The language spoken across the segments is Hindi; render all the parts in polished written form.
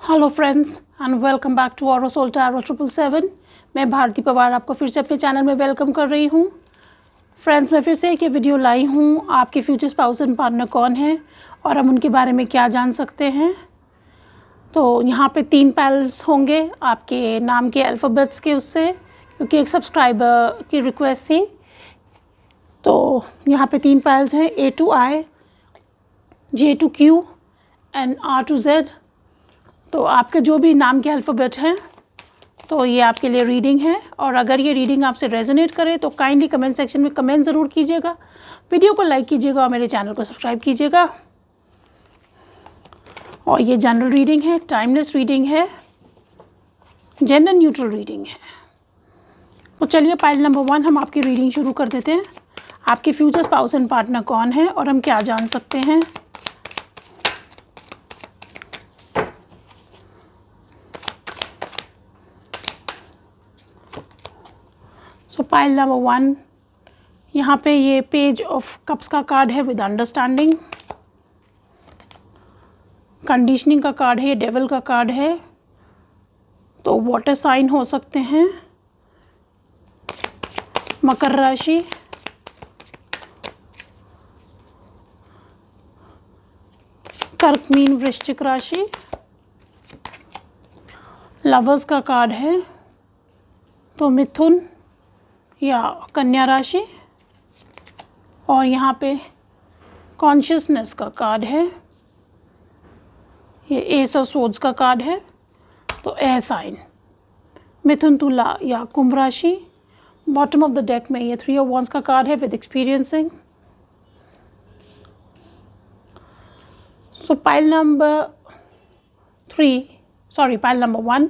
Hello friends and welcome back to Auro soul tarot 777। मैं भारती पवार आपको फिर से अपने चैनल में वेलकम कर रही हूँ। फ्रेंड्स, मैं फिर से एक ये वीडियो लाई हूँ, आपके फ्यूचर स्पाउस एंड पार्टनर कौन है और हम उनके बारे में क्या जान सकते हैं। तो यहाँ पे 3 पैल्स होंगे आपके नाम के अल्फ़ाबेट्स के उससे, क्योंकि एक सब्सक्राइबर की रिक्वेस्ट थी। तो यहाँ पे 3 पैल्स हैं, A to I, J to Q and R to Z। तो आपके जो भी नाम के अल्फ़ाबेट हैं तो ये आपके लिए रीडिंग है। और अगर ये रीडिंग आपसे रेजोनेट करे तो काइंडली कमेंट सेक्शन में कमेंट ज़रूर कीजिएगा, वीडियो को लाइक कीजिएगा और मेरे चैनल को सब्सक्राइब कीजिएगा। और ये जनरल रीडिंग है, टाइमलेस रीडिंग है, जेंडर न्यूट्रल रीडिंग है। तो चलिए पाइल नंबर 1 हम आपकी रीडिंग शुरू कर देते हैं। आपके फ्यूचर स्पाउस एंड पार्टनर कौन है और हम क्या जान सकते हैं। सो पाइल नंबर 1, यहाँ पे ये पेज ऑफ कप्स का कार्ड है विद अंडरस्टैंडिंग। कंडीशनिंग का कार्ड है, ये डेविल का कार्ड है। तो वाटर साइन हो सकते हैं, मकर राशि, कर्क मीन वृश्चिक राशि। लवर्स का कार्ड है तो मिथुन या कन्या राशि। और यहाँ पे कॉन्शियसनेस का कार्ड है, ये एस ऑफ सोर्ड्स का कार्ड है। तो एयर साइन मिथुन, तुला या कुंभ राशि। बॉटम ऑफ द डेक में ये 3 ऑफ वॉन्ड्स का कार्ड है with experiencing. So pile number 1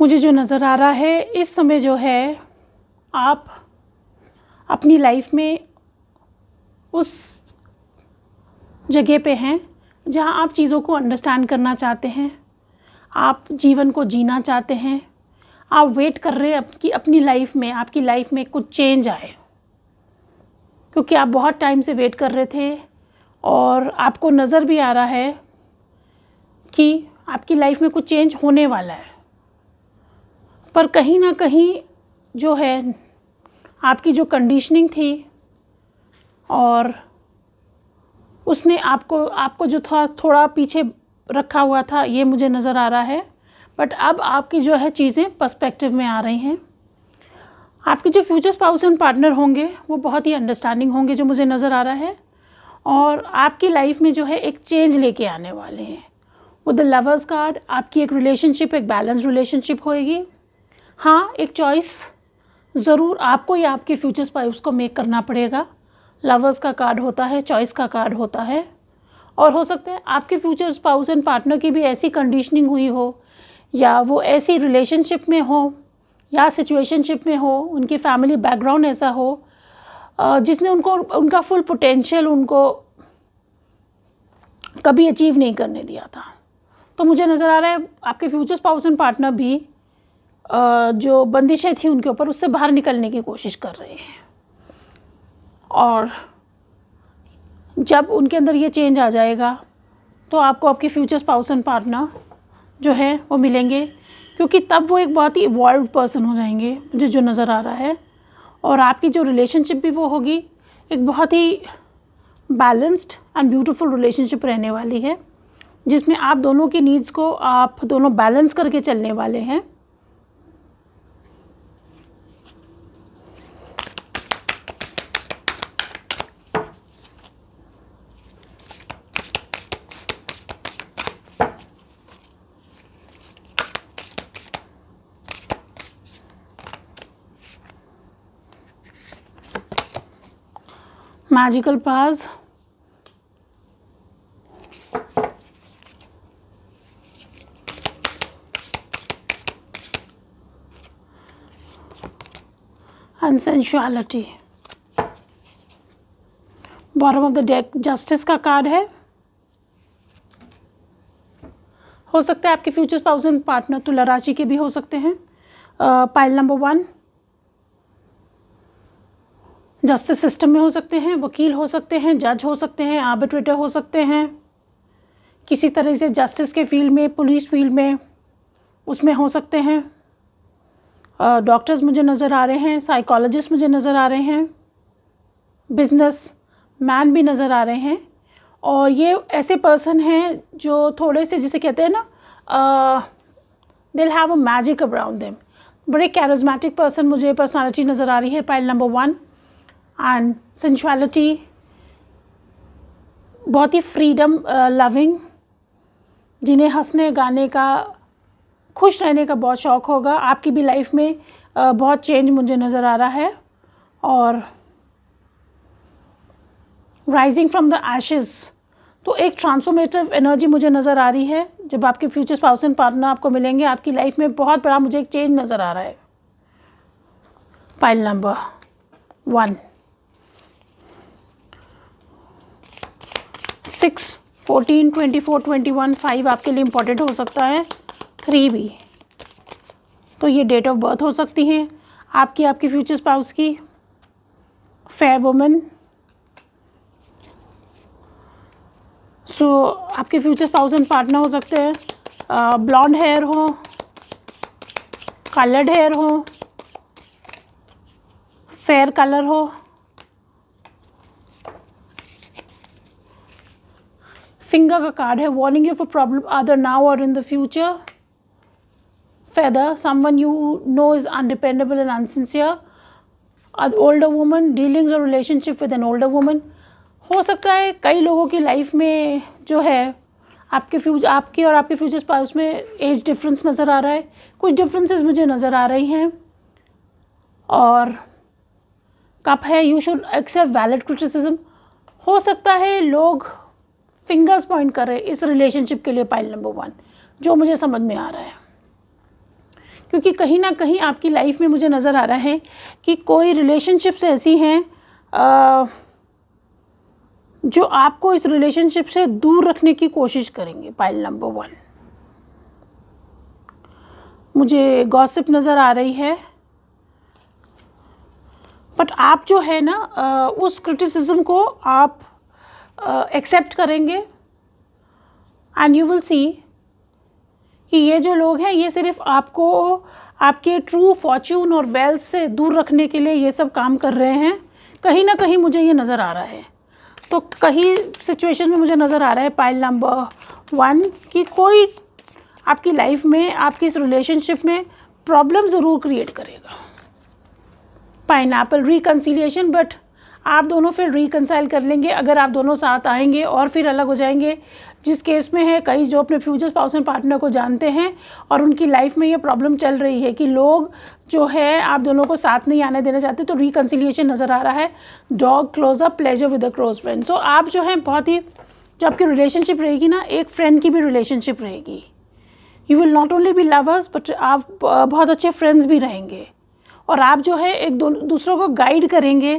मुझे जो नज़र आ रहा है इस समय जो है आप अपनी लाइफ में उस जगह पे हैं जहां आप चीज़ों को अंडरस्टैंड करना चाहते हैं, आप जीवन को जीना चाहते हैं। आप वेट कर रहे हैं कि अपनी लाइफ में, आपकी लाइफ में कुछ चेंज आए, क्योंकि आप बहुत टाइम से वेट कर रहे थे और आपको नज़र भी आ रहा है कि आपकी लाइफ में कुछ चेंज होने वाला है। पर कहीं ना कहीं जो है आपकी जो कंडीशनिंग थी और उसने आपको जो थोड़ा पीछे रखा हुआ था, ये मुझे नज़र आ रहा है। बट अब आपकी जो है चीज़ें पर्सपेक्टिव में आ रही हैं। आपके जो फ्यूचर स्पाउस एंड पार्टनर होंगे वो बहुत ही अंडरस्टैंडिंग होंगे, जो मुझे नज़र आ रहा है। और आपकी लाइफ में जो है एक चेंज लेके आने वाले हैं। विद द लवर्स कार्ड आपकी एक रिलेशनशिप, एक बैलेंस रिलेशनशिप होएगी। हाँ, एक चॉइस ज़रूर आपको या आपके फ्यूचर स्पाउस को मेक करना पड़ेगा। लवर्स का कार्ड होता है, चॉइस का कार्ड होता है। और हो सकता है आपके फ्यूचर स्पाउस एंड पार्टनर की भी ऐसी कंडीशनिंग हुई हो, या वो ऐसी रिलेशनशिप में हो या सिचुएशनशिप में हो, उनकी फैमिली बैकग्राउंड ऐसा हो जिसने उनका फुल पोटेंशियल उनको कभी अचीव नहीं करने दिया था। तो मुझे नज़र आ रहा है आपके फ्यूचर स्पाउस एंड पार्टनर भी जो बंदिशें थी उनके ऊपर, उससे बाहर निकलने की कोशिश कर रहे हैं। और जब उनके अंदर ये चेंज आ जाएगा तो आपको आपके फ्यूचर स्पाउस एंड पार्टनर जो है वो मिलेंगे, क्योंकि तब वो एक बहुत ही इवॉल्व पर्सन हो जाएंगे, मुझे जो नज़र आ रहा है। और आपकी जो रिलेशनशिप भी वो होगी एक बहुत ही बैलेंस्ड एंड ब्यूटीफुल रिलेशनशिप रहने वाली है, जिसमें आप दोनों की नीड्स को आप दोनों बैलेंस करके चलने वाले हैं। Magical pass, and sensuality. Bottom of the deck justice का कार्ड है। हो सकता है आपके फ्यूचर स्पाउस एंड पार्टनर तुला राशि के भी हो सकते हैं। पाइल नंबर 1 जस्टिस सिस्टम में हो सकते हैं, वकील हो सकते हैं, जज हो सकते हैं, आर्बिट्रेटर हो सकते हैं, किसी तरह से जस्टिस के फील्ड में, पुलिस फील्ड में, उसमें हो सकते हैं। डॉक्टर्स मुझे नज़र आ रहे हैं, साइकोलॉजिस्ट मुझे नज़र आ रहे हैं, बिजनेस मैन भी नज़र आ रहे हैं। और ये ऐसे पर्सन हैं जो थोड़े से, जिसे कहते हैं ना, they'll have a magic around them। बड़े कैरिज्मेटिक पर्सन मुझे पर्सनालिटी नज़र आ रही है, पाइल नंबर 1। एंड सेंशुअलिटी, बहुत ही फ्रीडम लविंग, जिन्हें हंसने गाने का, खुश रहने का बहुत शौक़ होगा। आपकी भी लाइफ में बहुत चेंज मुझे नज़र आ रहा है। और राइजिंग फ्रॉम द एशेज़, तो एक ट्रांसफॉर्मेटिव एनर्जी मुझे नज़र आ रही है। जब आपके फ्यूचर स्पाउस एंड पार्टनर आपको मिलेंगे, आपकी लाइफ में बहुत बड़ा मुझे एक चेंज नज़र आ रहा है। पाइल नंबर 1, 6, 14, 24, 21, 5 आपके लिए इम्पोर्टेंट हो सकता है, 3 भी। तो ये डेट ऑफ बर्थ हो सकती हैं आपकी फ्यूचर स्पाउस की। फेयर वुमन, सो आपके फ्यूचर स्पाउस एंड पार्टनर हो सकते हैं ब्लॉन्ड हेयर हो, कलर्ड हेयर हो, फेयर कलर हो, फिंगर का कार्ड है, warning you for problem other now और in the future. Feather, someone you know is undependable and unsincere. Older woman, dealings और relationship with an older woman. हो सकता है कई लोगों की लाइफ में जो है आपकी और आपके फ्यूचर स्पाउस में एज डिफरेंस नज़र आ रहा है। कुछ डिफरेंसेस मुझे नज़र आ रही हैं। और कप है, you should accept valid criticism. हो सकता है लोग फिंगर्स पॉइंट कर रहे हैं इस रिलेशनशिप के लिए, पाइल नंबर 1, जो मुझे समझ में आ रहा है। क्योंकि कहीं ना कहीं आपकी लाइफ में मुझे नज़र आ रहा है कि कोई रिलेशनशिप्स ऐसी हैं जो आपको इस रिलेशनशिप से दूर रखने की कोशिश करेंगे, पाइल नंबर 1। मुझे गॉसिप नज़र आ रही है, बट आप जो है ना उस क्रिटिसिज्म को आप एक्सेप्ट करेंगे। एंड यू विल सी कि ये जो लोग हैं ये सिर्फ आपको आपके ट्रू फॉर्च्यून और वेल्थ से दूर रखने के लिए ये सब काम कर रहे हैं। कहीं ना कहीं मुझे ये नज़र आ रहा है। तो कहीं सिचुएशन में मुझे नज़र आ रहा है, पाइल नंबर 1, कि कोई आपकी लाइफ में, आपकी इस रिलेशनशिप में प्रॉब्लम ज़रूर क्रिएट करेगा। पाइनएप्पल, रिकन्सिलिएशन, बट आप दोनों फिर रिकन्साइल कर लेंगे अगर आप दोनों साथ आएंगे और फिर अलग हो जाएंगे। जिस केस में है, कई जो अपने फ्यूचर स्पाउस एंड पार्टनर को जानते हैं और उनकी लाइफ में ये प्रॉब्लम चल रही है कि लोग जो है आप दोनों को साथ नहीं आने देना चाहते, तो रिकन्सिलिएशन नज़र आ रहा है। Dog close up, pleasure with a close friend. So आप जो है बहुत ही, जो आपकी रिलेशनशिप रहेगी ना, एक फ्रेंड की भी रिलेशनशिप रहेगी। You will not only be lovers, but आप बहुत अच्छे फ्रेंड्स भी रहेंगे। और आप जो है एक दूसरों को गाइड करेंगे,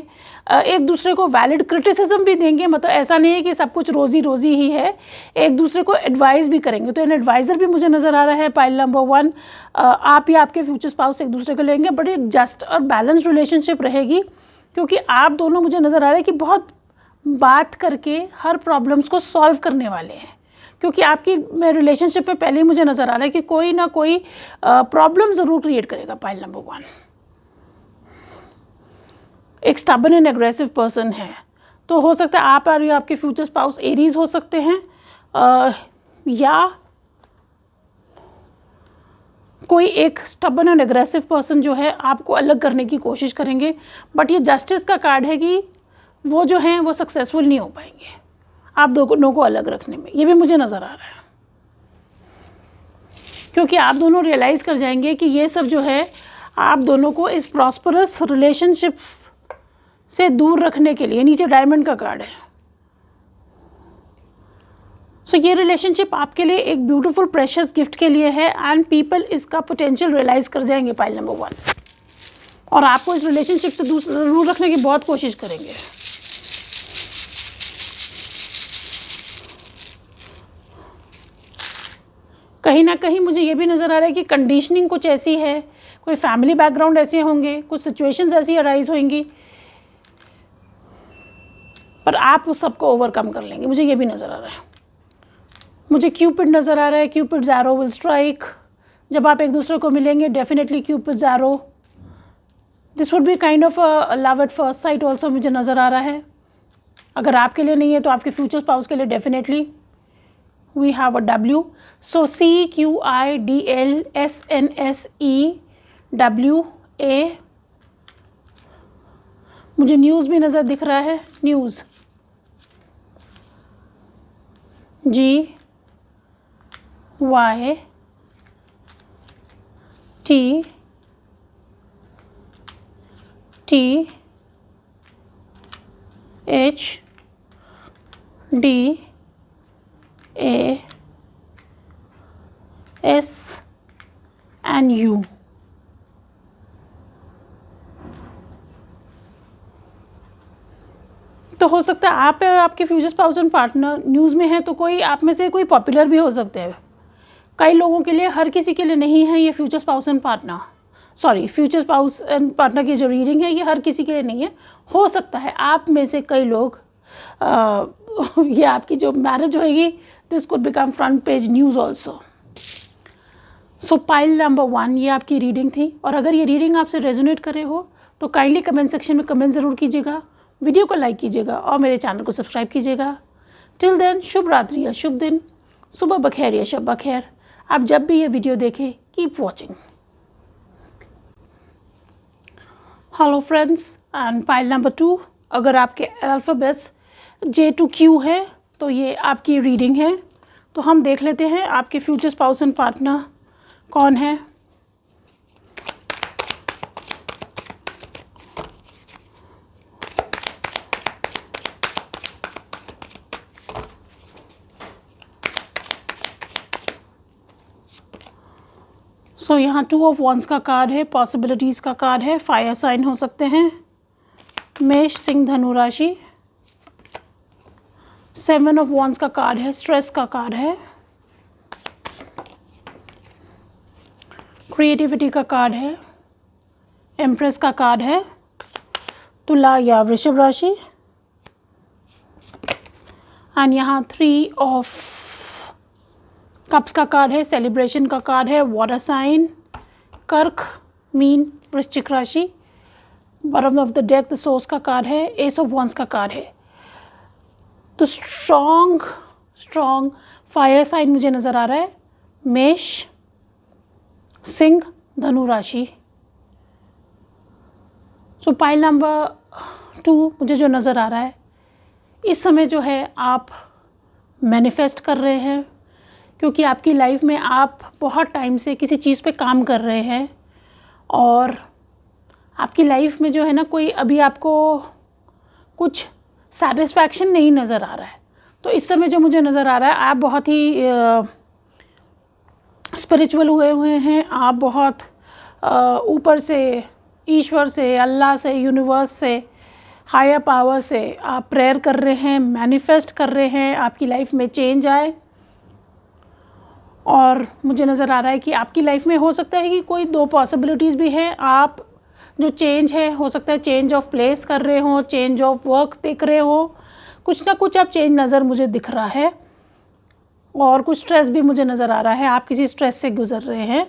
एक दूसरे को वैलिड क्रिटिसिज्म भी देंगे। मतलब ऐसा नहीं है कि सब कुछ रोज़ी रोज़ी ही है, एक दूसरे को एडवाइस भी करेंगे। तो एन एडवाइज़र भी मुझे नज़र आ रहा है, पाइल नंबर 1। आप या आपके फ्यूचर स्पाउस एक दूसरे को लेंगे, बट एक जस्ट और बैलेंस रिलेशनशिप रहेगी। क्योंकि आप दोनों, मुझे नज़र आ रहा है कि बहुत बात करके हर प्रॉब्लम्स को सॉल्व करने वाले हैं। क्योंकि आपकी रिलेशनशिप में पहले ही मुझे नज़र आ रहा है कि कोई ना कोई प्रॉब्लम ज़रूर क्रिएट करेगा, पाइल नंबर 1। एक स्टबर्न एंड एग्रेसिव पर्सन है, तो हो सकता है आप और या आपके फ्यूचर स्पाउस एरीज हो सकते हैं, या कोई एक स्टबर्न एंड एग्रेसिव पर्सन जो है आपको अलग करने की कोशिश करेंगे। बट ये जस्टिस का कार्ड है कि वो जो हैं वो सक्सेसफुल नहीं हो पाएंगे आप दोनों को अलग रखने में। ये भी मुझे नज़र आ रहा है, क्योंकि आप दोनों रियलाइज़ कर जाएंगे कि ये सब जो है आप दोनों को इस प्रॉस्परस रिलेशनशिप से दूर रखने के लिए। नीचे डायमंड का कार्ड है। सो ये रिलेशनशिप आपके लिए एक ब्यूटीफुल प्रेशियस गिफ्ट के लिए है, एंड पीपल इसका पोटेंशियल रियलाइज कर जाएंगे, पाइल नंबर 1। और आपको इस रिलेशनशिप से दूर रखने की बहुत कोशिश करेंगे। कहीं ना कहीं मुझे ये भी नज़र आ रहा है कि कंडीशनिंग कुछ ऐसी है, कोई फैमिली बैकग्राउंड ऐसे होंगे, कुछ सिचुएशंस ऐसी अराइज होंगी, पर आप उस सबको ओवरकम कर लेंगे। मुझे ये भी नज़र आ रहा है। मुझे क्यूपिड नज़र आ रहा है, क्यूपिड ज़ैरो विल स्ट्राइक। जब आप एक दूसरे को मिलेंगे definitely Cupid zero, this would be kind of a love at first sight also मुझे नज़र आ रहा है। अगर आपके लिए नहीं है तो आपके फ्यूचर स्पाउस के लिए definitely we have a W. So CQIDLSNSEWA। मुझे न्यूज़ भी नज़र दिख रहा है, न्यूज़ GYTHDASNU। तो हो सकता है आप और आपके future spouse and partner news में है, तो कोई आप में से कोई पॉपुलर भी हो सकते हैं। कई लोगों के लिए, हर किसी के लिए नहीं है ये future spouse and partner, sorry future spouse and partner की जो रीडिंग है ये हर किसी के लिए नहीं है। हो सकता है आप में से कई लोग ये आपकी जो मैरिज होएगी, this could become front page news also. So pile number 1 ये आपकी रीडिंग थी, और अगर ये रीडिंग आपसे रेजोनेट करे हो तो काइंडली कमेंट सेक्शन में कमेंट ज़रूर कीजिएगा, वीडियो को लाइक कीजिएगा और मेरे चैनल को सब्सक्राइब कीजिएगा। टिल देन, शुभ रात्रि या शुभ दिन, सुबह बखैर या शब बखैर। आप जब भी ये वीडियो देखें, keep watching. Hello friends, and pile number 2, अगर आपके अल्फ़ाबेट्स J to Q है तो ये आपकी रीडिंग है। तो हम देख लेते हैं आपके फ्यूचर स्पाउस एंड पार्टनर कौन है। सो यहाँ 2 ऑफ वॉन्ड्स का कार्ड है, पॉसिबिलिटीज़ का कार्ड है, फायर साइन हो सकते हैं, मेष, सिंह, धनु राशि। 7 ऑफ वॉन्ड्स का कार्ड है, स्ट्रेस का कार्ड है, क्रिएटिविटी का कार्ड है, एम्प्रेस का कार्ड है, तुला या वृषभ राशि। एंड यहाँ 3 ऑफ कप्स का कार्ड है, सेलिब्रेशन का कार्ड है, वाटर साइन, कर्क, मीन, वृश्चिक राशि। Bottom of the deck the source का कार्ड है, एस ऑफ वॉन्ड्स का कार्ड है। तो स्ट्रॉन्ग फायर साइन मुझे नज़र आ रहा है, मेष, सिंह, धनु राशि। सो पाइल नंबर 2 मुझे जो नज़र आ रहा है, इस समय जो है आप मैनिफेस्ट कर रहे हैं, क्योंकि आपकी लाइफ में आप बहुत टाइम से किसी चीज़ पे काम कर रहे हैं और आपकी लाइफ में जो है ना, कोई अभी आपको कुछ सेटिस्फैक्शन नहीं नज़र आ रहा है। तो इस समय जो मुझे नज़र आ रहा है, आप बहुत ही स्पिरिचुअल हुए हैं, आप बहुत ऊपर से, ईश्वर से, अल्लाह से, यूनिवर्स से, हायर पावर से आप प्रेयर कर रहे हैं, मैनिफेस्ट कर रहे हैं आपकी लाइफ में चेंज आए। और मुझे नज़र आ रहा है कि आपकी लाइफ में हो सकता है कि कोई 2 पॉसिबिलिटीज़ भी हैं। आप जो चेंज है, हो सकता है चेंज ऑफ प्लेस कर रहे हो, चेंज ऑफ वर्क देख रहे हो, कुछ ना कुछ आप चेंज नज़र मुझे दिख रहा है। और कुछ स्ट्रेस भी मुझे नज़र आ रहा है, आप किसी स्ट्रेस से गुजर रहे हैं।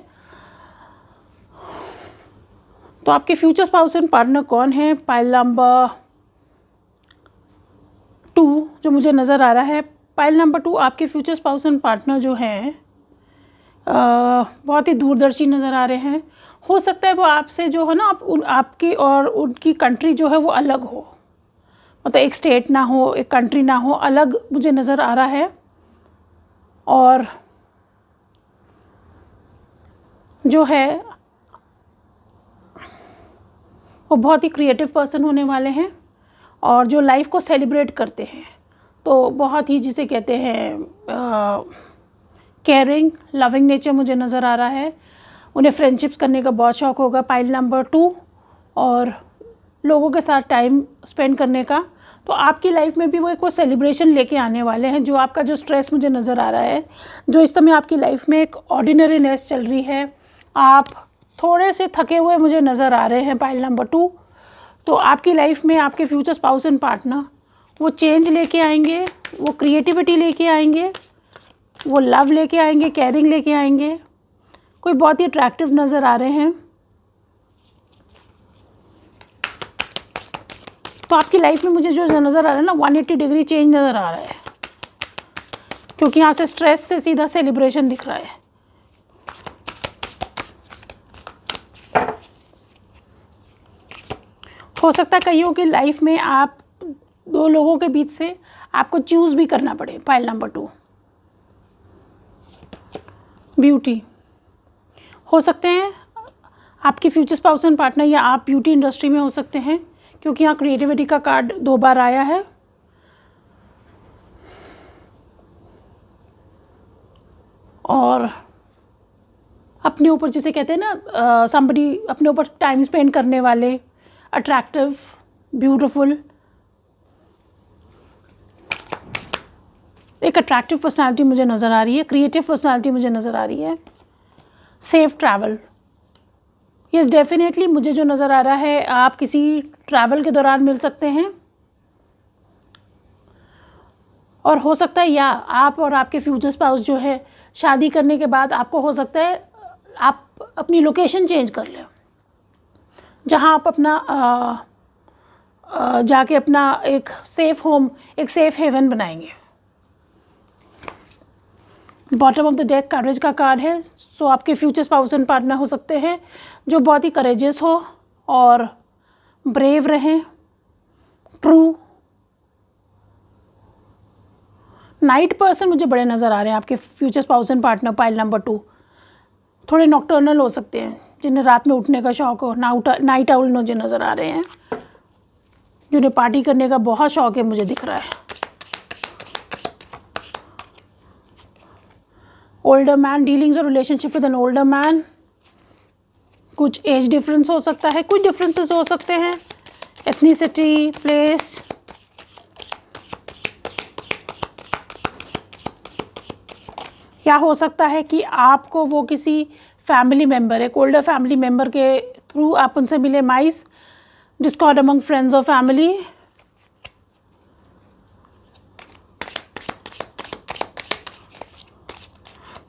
तो आपके फ्यूचर स्पाउस एंड पार्टनर कौन है? पाइल नंबर 2 जो मुझे नज़र आ रहा है, पाइल नंबर 2 आपके फ्यूचर स्पाउस एंड पार्टनर जो हैं बहुत ही दूरदर्शी नज़र आ रहे हैं। हो सकता है वो आपसे जो है ना, आपकी और उनकी कंट्री जो है वो अलग हो, मतलब एक स्टेट ना हो, एक कंट्री ना हो, अलग मुझे नज़र आ रहा है। और जो है वो बहुत ही क्रिएटिव पर्सन होने वाले हैं और जो लाइफ को सेलिब्रेट करते हैं। तो बहुत ही जिसे कहते हैं केयरिंग, लविंग नेचर मुझे नज़र आ रहा है। उन्हें फ्रेंडशिप्स करने का बहुत शौक़ होगा, पाइल नंबर 2, और लोगों के साथ टाइम स्पेंड करने का। तो आपकी लाइफ में भी वो एक सेलिब्रेशन लेके आने वाले हैं। जो आपका जो स्ट्रेस मुझे नज़र आ रहा है, जो इस समय आपकी लाइफ में एक ऑर्डिनरीनेस चल रही है, आप थोड़े से थके हुए मुझे नज़र आ रहे हैं, पाइल नंबर 2। तो आपकी लाइफ में आपके फ्यूचर स्पाउस एंड पार्टनर वो चेंज लेके आएंगे, वो क्रिएटिविटी लेके आएंगे, वो लव लेके आएंगे, केयरिंग लेके आएंगे, कोई बहुत ही अट्रैक्टिव नज़र आ रहे हैं। तो आपकी लाइफ में मुझे जो नज़र आ रहा है ना 180 डिग्री चेंज नज़र आ रहा है, क्योंकि यहाँ से स्ट्रेस से सीधा सेलिब्रेशन दिख रहा है। हो सकता है कईयों की लाइफ में आप दो लोगों के बीच से आपको चूज़ भी करना पड़े। Pile number 2, beauty. हो सकते हैं आपके फ्यूचर स्पाउस एंड पार्टनर या आप ब्यूटी इंडस्ट्री में हो सकते हैं, क्योंकि यहाँ क्रिएटिविटी का कार्ड 2 बार आया है। और अपने ऊपर जिसे कहते हैं ना somebody अपने ऊपर टाइम स्पेंड करने वाले, अट्रैक्टिव, ब्यूटीफुल, एक अट्रैक्टिव पर्सनालिटी मुझे नज़र आ रही है, क्रिएटिव पर्सनालिटी मुझे नज़र आ रही है। सेफ ट्रैवल, यस डेफिनेटली मुझे जो नज़र आ रहा है आप किसी ट्रैवल के दौरान मिल सकते हैं, और हो सकता है या आप और आपके फ्यूचर स्पाउस जो है शादी करने के बाद आपको हो सकता है आप अपनी लोकेशन चेंज कर लें, जहां आप अपना जाके अपना एक सेफ होम, एक सेफ हेवन बनाएंगे। बॉटम ऑफ द डेक करेज का कार्ड है। सो आपके फ्यूचर स्पाउस एंड पार्टनर हो सकते हैं जो बहुत ही करेजियस हो और ब्रेव रहें, ट्रू। नाइट पर्सन मुझे बड़े नज़र आ रहे हैं आपके future spouse and partner. Pile number 2, थोड़े नॉकटर्नल हो सकते हैं, जिन्हें रात में उठने का शौक हो। नाइट आउल मुझे नज़र आ रहे हैं, जिन्हें पार्टी करने का बहुत शौक है, मुझे दिख रहा है। ओल्डर मैन, डीलिंग्स और relationship with an older man. कुछ एज डिफरेंस हो सकता है, कुछ डिफरेंसेस हो सकते हैं, एथनिसिटी, प्लेस। या हो सकता है कि आपको वो किसी फैमिली मेम्बर, एक ओल्डर फैमिली मेम्बर के थ्रू आप उनसे मिले। माइस, डिस्कॉर्ड अमंग फ्रेंड्स और फैमिली।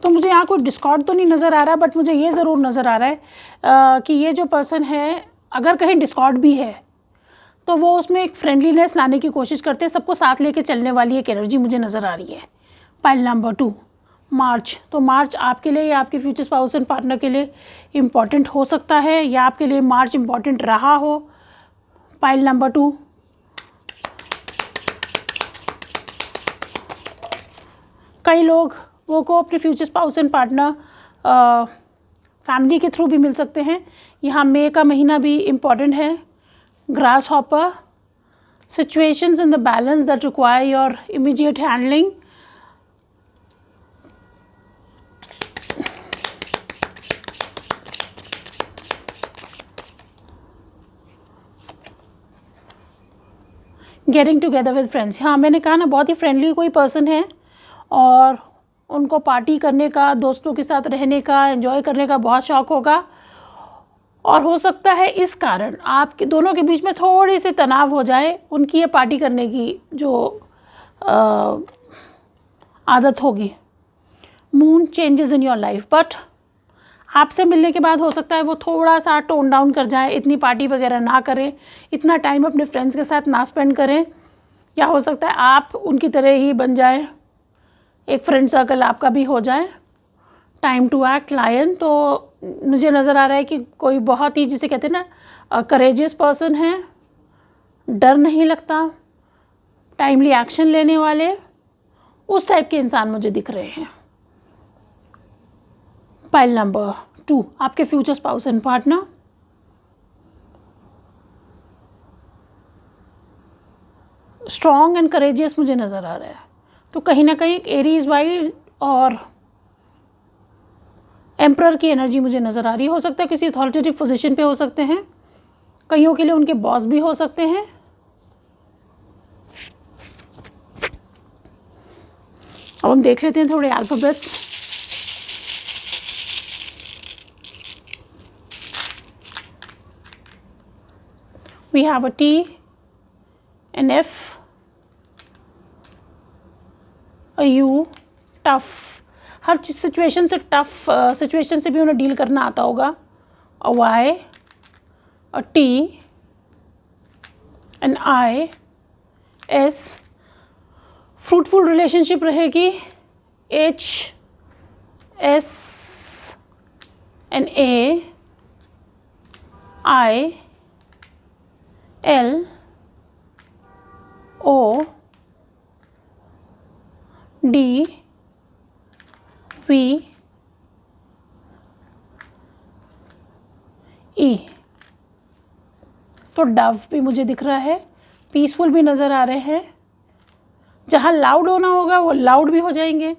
तो मुझे यहाँ कोई डिस्कॉर्ड तो नहीं नज़र आ रहा, बट मुझे ये ज़रूर नज़र आ रहा है कि ये जो पर्सन है, अगर कहीं डिस्कॉर्ड भी है तो वो उसमें एक फ्रेंडलीनेस लाने की कोशिश करते हैं, सबको साथ लेके चलने वाली एक एनर्जी मुझे नज़र आ रही है। पाइल नंबर 2, मार्च। तो मार्च आपके लिए या आपके फ्यूचर स्पाउस एंड पार्टनर के लिए इम्पॉर्टेंट हो सकता है, या आपके लिए मार्च इम्पॉर्टेंट रहा हो। पाइल नंबर 2, कई लोग वो को अपने future spouse and partner family के थ्रू भी मिल सकते हैं। यहाँ मई का महीना भी इम्पॉर्टेंट है। Grass hopper, situations in the balance that require your immediate handling. Getting together with friends. हाँ, मैंने कहा ना, बहुत ही फ्रेंडली कोई पर्सन है और उनको पार्टी करने का, दोस्तों के साथ रहने का, एंजॉय करने का बहुत शौक़ होगा। और हो सकता है इस कारण आपके दोनों के बीच में थोड़ी सी तनाव हो जाए, उनकी ये पार्टी करने की जो आदत होगी। Moon changes in your life, but आपसे मिलने के बाद हो सकता है वो थोड़ा सा टोन डाउन कर जाए, इतनी पार्टी वगैरह ना करें, इतना टाइम अपने फ्रेंड्स के साथ ना स्पेंड करें, या हो सकता है आप उनकी तरह ही बन जाए, एक फ्रेंड सर्कल आपका भी हो जाए। Time to act, lion. तो मुझे नज़र आ रहा है कि कोई बहुत ही, जिसे कहते हैं ना, करेजियस पर्सन है, डर नहीं लगता, टाइमली एक्शन लेने वाले, उस टाइप के इंसान मुझे दिख रहे हैं। पाइल नंबर 2, आपके future spouse and partner. Strong and courageous मुझे नज़र आ रहा है। तो कहीं ना कहीं एक एरीज वाइज और एम्परर की एनर्जी मुझे नज़र आ रही है। हो सकता है किसी अथॉरिटेटिव पोजीशन पे हो सकते हैं, कईयों के लिए उनके बॉस भी हो सकते हैं। अब हम देख लेते हैं थोड़े alphabets. We have a T, an F, a U, tough, हर सिचुएशन से, टफ सिचुएशन से भी उन्हें डील करना आता होगा। A Y, a T, an I, S. Fruitful relationship रहेगी, H, S, N A, I, L, O, D, V, E. तो डव भी मुझे दिख रहा है, पीसफुल भी नज़र आ रहे हैं। जहाँ लाउड होना होगा वो लाउड भी हो जाएंगे,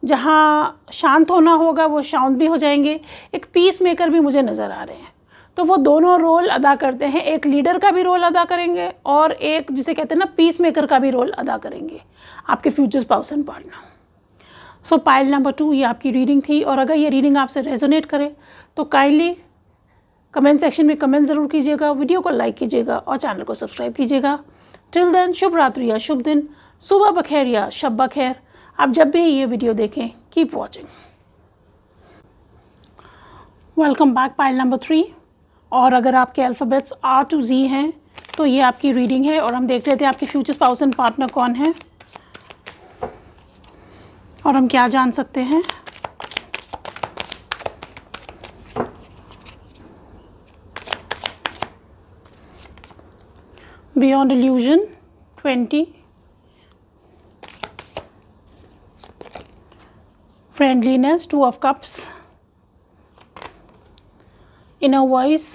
जहाँ शांत होना होगा वो शांत भी हो जाएंगे। एक पीस मेकर भी मुझे नज़र आ रहे हैं। तो वो दोनों रोल अदा करते हैं, एक लीडर का भी रोल अदा करेंगे और एक जिसे कहते हैं ना पीस मेकर का भी रोल अदा करेंगे आपके future spouse and partner. So pile number 2 ये आपकी रीडिंग थी। और अगर ये रीडिंग आपसे रेजोनेट करे तो काइंडली कमेंट सेक्शन में कमेंट ज़रूर कीजिएगा, वीडियो को लाइक कीजिएगा और चैनल को सब्सक्राइब कीजिएगा। टिल देन, शुभ रात्रि या शुभ दिन, सुबह बखैर या शब बखैर। आप जब भी ये वीडियो देखें, keep watching. Welcome back pile number 3। और अगर आपके अल्फ़ाबेट्स R to Z हैं तो ये आपकी रीडिंग है। और हम देख रहे थे आपके फ्यूचर स्पाउस एंड पार्टनर कौन है और हम क्या जान सकते हैं। Beyond illusion 20, friendliness 2 of cups, inner voice,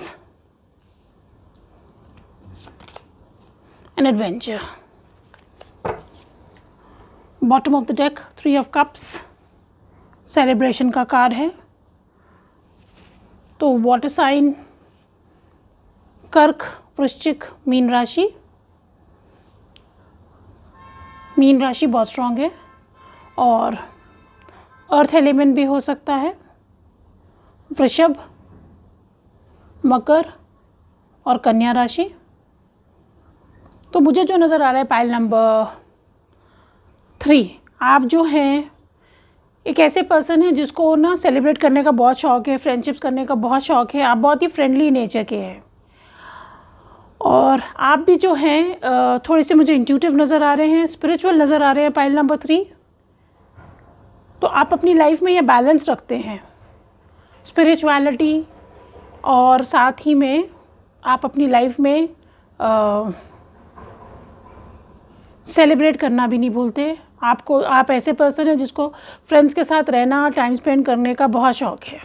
and adventure. Bottom of the deck 3 of cups, celebration का कार्ड है। तो वाटर साइन कर्क, वृश्चिक, मीन राशि। मीन राशि बहुत स्ट्रांग है और अर्थ एलिमेंट भी हो सकता है। वृषभ, मकर और कन्या राशि। तो मुझे जो नज़र आ रहा है पाइल नंबर 3, आप जो हैं एक ऐसे पर्सन हैं जिसको ना सेलिब्रेट करने का बहुत शौक़ है, फ्रेंडशिप्स करने का बहुत शौक़ है। आप बहुत ही फ्रेंडली नेचर के हैं और आप भी जो हैं थोड़े से मुझे इंट्यूटिव नज़र आ रहे हैं, स्पिरिचुअल नज़र आ रहे हैं पाइल नंबर 3। तो आप अपनी लाइफ में ये बैलेंस रखते हैं, स्पिरिचुअलिटी और साथ ही में आप अपनी लाइफ में सेलिब्रेट करना भी नहीं भूलते। आप ऐसे पर्सन हैं जिसको फ्रेंड्स के साथ रहना, टाइम स्पेंड करने का बहुत शौक़ है।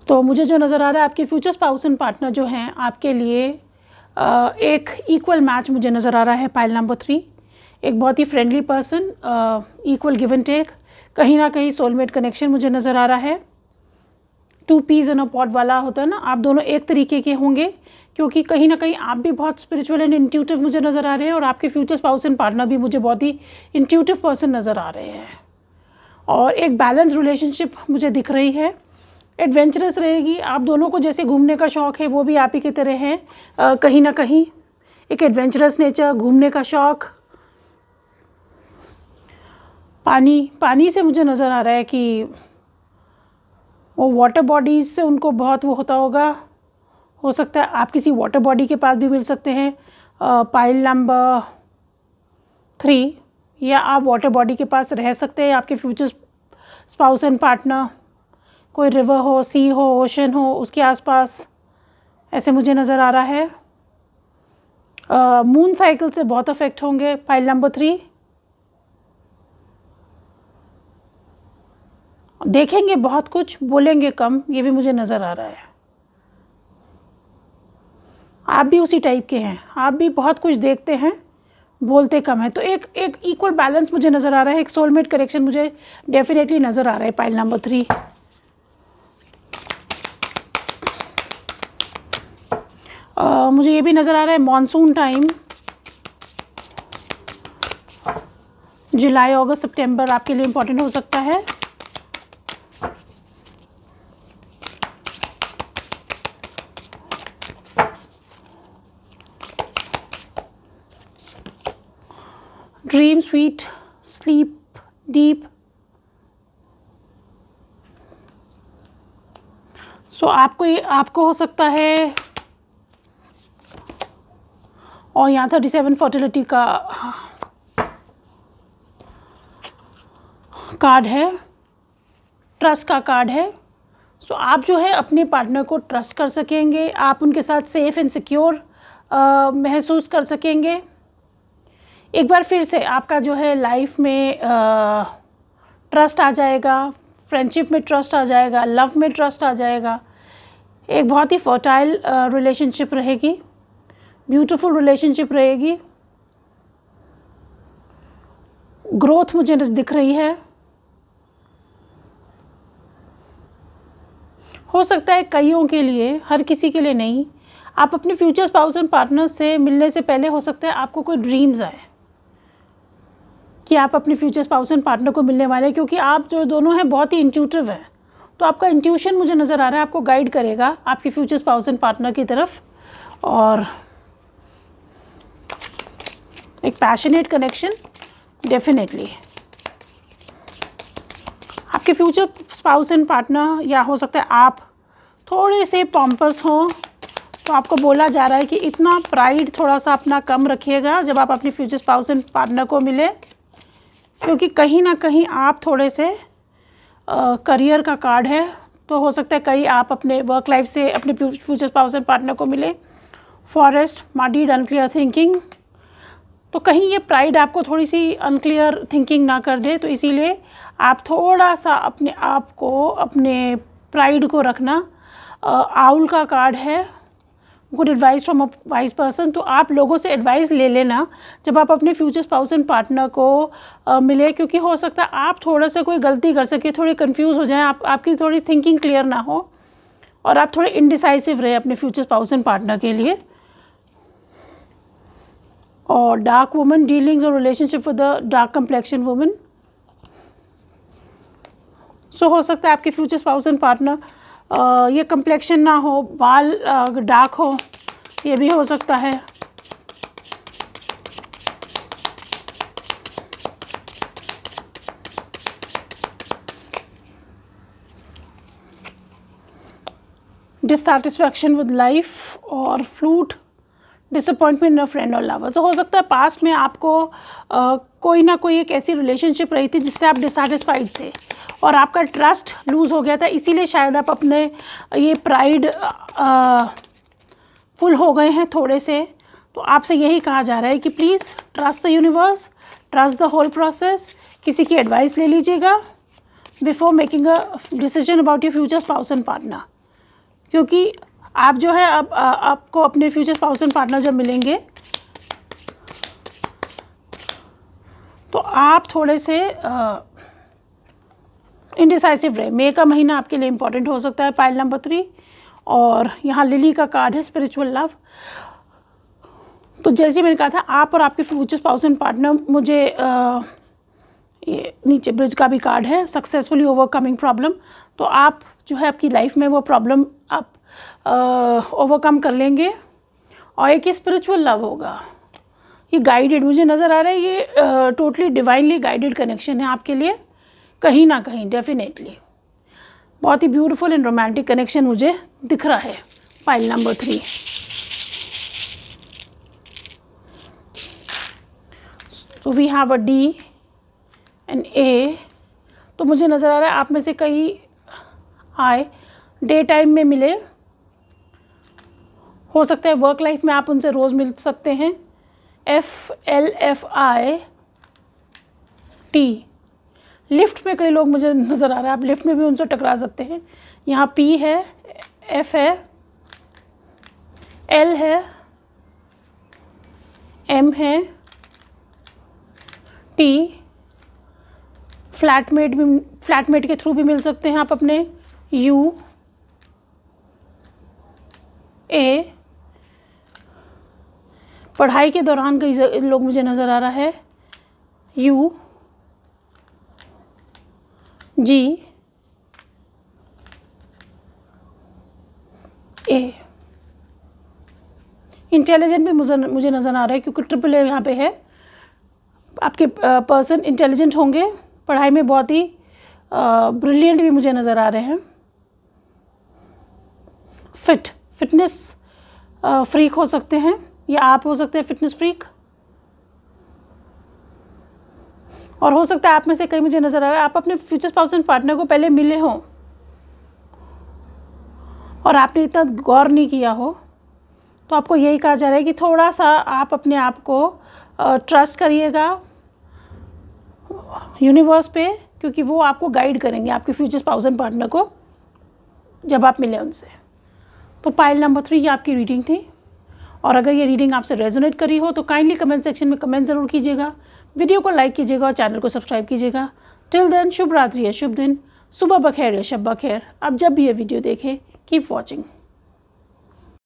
तो मुझे जो नज़र आ रहा है आपके फ्यूचर स्पाउस एंड पार्टनर जो हैं आपके लिए एक इक्वल मैच मुझे नज़र आ रहा है पाइल नंबर 3। एक बहुत ही friendly person, equal give and take, कहीं ना कहीं सोलमेट कनेक्शन मुझे नज़र आ रहा है। 2 peas इन अ पॉट वाला होता है ना, आप दोनों एक तरीके के होंगे क्योंकि कहीं ना कहीं आप भी बहुत स्पिरिचुअल एंड इंट्यूटिव मुझे नज़र आ रहे हैं और आपके फ्यूचर स्पाउस एंड पार्टनर भी मुझे बहुत ही इंट्यूटिव पर्सन नज़र आ रहे हैं। और एक बैलेंस रिलेशनशिप मुझे दिख रही है, एडवेंचरस रहेगी। आप दोनों को जैसे घूमने का शौक़ है वो भी आप ही की तरह है, कहीं ना कहीं एक एडवेंचरस नेचर, घूमने का शौक़। पानी से मुझे नज़र आ रहा है कि वो वाटर बॉडीज़ से उनको बहुत वो होता होगा, हो सकता है आप किसी वाटर बॉडी के पास भी मिल सकते हैं पाइल नंबर 3, या आप वाटर बॉडी के पास रह सकते हैं। आपके फ्यूचर स्पाउस एंड पार्टनर कोई रिवर हो, सी हो, ओशन हो, उसके आसपास ऐसे मुझे नज़र आ रहा है। मून साइकिल से बहुत अफेक्ट होंगे पाइल नंबर 3। देखेंगे बहुत कुछ, बोलेंगे कम, ये भी मुझे नज़र आ रहा है। आप भी उसी टाइप के हैं, आप भी बहुत कुछ देखते हैं, बोलते कम है। तो एक इक्वल बैलेंस मुझे नज़र आ रहा है, एक सोलमेट कनेक्शन मुझे डेफिनेटली नज़र आ रहा है पाइल नंबर 3। मुझे ये भी नज़र आ रहा है मॉनसून टाइम, जुलाई, अगस्त, सितंबर आपके लिए इम्पोर्टेंट हो सकता है। ड्रीम स्वीट, स्लीप डीप, सो आपको हो सकता है, और यहाँ 37 फर्टिलिटी का कार्ड है, ट्रस्ट का कार्ड है। सो आप जो है अपने पार्टनर को ट्रस्ट कर सकेंगे, आप उनके साथ सेफ़ एंड सिक्योर महसूस कर सकेंगे। एक बार फिर से आपका जो है लाइफ में ट्रस्ट आ जाएगा, फ्रेंडशिप में ट्रस्ट आ जाएगा, लव में ट्रस्ट आ जाएगा। एक बहुत ही फर्टाइल रिलेशनशिप रहेगी, ब्यूटीफुल रिलेशनशिप रहेगी। ग्रोथ मुझे दिख रही है। हो सकता है कईयों के लिए, हर किसी के लिए नहीं, आप अपने फ्यूचर स्पाउस एंड पार्टनर से मिलने से पहले हो सकता है आपको कोई ड्रीम्स आए कि आप अपने फ्यूचर स्पाउस एंड पार्टनर को मिलने वाले हैं, क्योंकि आप जो दोनों हैं बहुत ही इंट्यूटिव हैं। तो आपका इंट्यूशन मुझे नज़र आ रहा है आपको गाइड करेगा आपके फ्यूचर स्पाउस एंड पार्टनर की तरफ। और एक पैशनेट कनेक्शन डेफिनेटली आपके फ्यूचर स्पाउस एंड पार्टनर, या हो सकता है आप थोड़े से पॉम्पस हों, तो आपको बोला जा रहा है कि इतना प्राइड थोड़ा सा अपना कम रखिएगा जब आप अपने फ्यूचर स्पाउस एंड पार्टनर को मिले, क्योंकि कहीं ना कहीं आप थोड़े से करियर का कार्ड है, तो हो सकता है कहीं आप अपने वर्क लाइफ से अपने फ्यूचर स्पाउस एंड पार्टनर को मिले। फॉरेस्ट, मडीड, अनक्लियर थिंकिंग, तो कहीं ये प्राइड आपको थोड़ी सी अनक्लियर थिंकिंग ना कर दे, तो इसीलिए आप थोड़ा सा अपने आप को, अपने प्राइड को रखना। आउल का कार्ड है, good advice from a wise person, तो आप लोगों से एडवाइस ले लेना जब आप अपने फ्यूचर स्पाउस एंड पार्टनर को मिले, क्योंकि हो सकता है आप थोड़ा सा कोई गलती कर सके, थोड़ी कंफ्यूज हो जाएं, आपकी थोड़ी थिंकिंग क्लियर ना हो और आप थोड़े इनडिसाइसिव रहे अपने फ्यूचर स्पाउस एंड पार्टनर के लिए। और डार्क वुमन, डीलिंग्स और relationship with the dark complexion woman. So हो सकता है आपके फ्यूचर स्पाउस एंड पार्टनर ये कम्प्लेक्शन ना हो, बाल डार्क हो, ये भी हो सकता है। डिससैटिस्फैक्शन विद लाइफ और फ्लूट, डिसअपॉइंटमेंट इन फ्रेंड और लवर। तो हो सकता है पास्ट में आपको कोई ना कोई एक ऐसी रिलेशनशिप रही थी जिससे आप डिससैटिस्फाइड थे और आपका ट्रस्ट लूज़ हो गया था, इसीलिए शायद आप अपने ये प्राइड फुल हो गए हैं थोड़े से। तो आपसे यही कहा जा रहा है कि please trust the universe, trust the whole process. किसी की एडवाइस ले लीजिएगा before making a decision about your future spouse and partner, क्योंकि आप जो है अब आपको अपने फ्यूचर स्पाउस एंड पार्टनर जब मिलेंगे तो आप थोड़े से इनडिसाइसिव रहे। मई का महीना आपके लिए इम्पॉर्टेंट हो सकता है, पाइल नंबर 3। और यहाँ लिली का कार्ड है, स्पिरिचुअल लव। तो जैसे मैंने कहा था, आप और आपके फ्यूचर स्पाउस एंड पार्टनर, मुझे ये नीचे ब्रिज का भी कार्ड है, सक्सेसफुली ओवरकमिंग प्रॉब्लम। तो आप जो है आपकी लाइफ में वो प्रॉब्लम आप ओवरकम कर लेंगे और एक स्पिरिचुअल लव होगा। ये गाइडेड मुझे नज़र आ रहा है, ये टोटली डिवाइनली गाइडेड कनेक्शन है आपके लिए कहीं ना कहीं, डेफिनेटली बहुत ही ब्यूटीफुल एंड रोमांटिक कनेक्शन मुझे दिख रहा है। Pile number 3। तो we have a D and A. तो मुझे नज़र आ रहा है आप में से कई आए डे टाइम में मिले, हो सकता है वर्क लाइफ में आप उनसे रोज़ मिल सकते हैं। FLFIT, लिफ्ट में कई लोग मुझे नज़र आ रहा है, आप लिफ्ट में भी उनसे टकरा सकते हैं। यहाँ P है, F है, L है, M है, T, फ्लैटमेट के थ्रू भी मिल सकते हैं आप अपने। U, A, पढ़ाई के दौरान कई लोग मुझे नज़र आ रहा है। U, G, A। इंटेलिजेंट भी मुझे नज़र आ रहा है, क्योंकि ट्रिपल ए यहाँ पे है। आपके पर्सन इंटेलिजेंट होंगे, पढ़ाई में बहुत ही ब्रिलियंट भी मुझे नज़र आ रहे हैं। फिटनेस फ्रीक हो सकते हैं, या आप हो सकते हैं फिटनेस फ्रीक। और हो सकता है आप में से कई, मुझे नज़र आ रहा है आप अपने फ्यूचर स्पाउस एंड पार्टनर को पहले मिले हों और आपने इतना गौर नहीं किया हो, तो आपको यही कहा जा रहा है कि थोड़ा सा आप अपने आप को ट्रस्ट करिएगा यूनिवर्स पे, क्योंकि वो आपको गाइड करेंगे आपके फ्यूचर स्पाउस एंड पार्टनर को जब आप मिले उनसे। तो पाइल नंबर 3 ये आपकी रीडिंग थी। और अगर ये रीडिंग आपसे रेजोनेट करी हो तो काइंडली कमेंट सेक्शन में कमेंट ज़रूर कीजिएगा, वीडियो को लाइक कीजिएगा और चैनल को सब्सक्राइब कीजिएगा। टिल देन, शुभ रात्रि या शुभ दिन, सुबह बखैर या शब बखैर। आप जब भी ये वीडियो देखें, कीप वॉचिंग।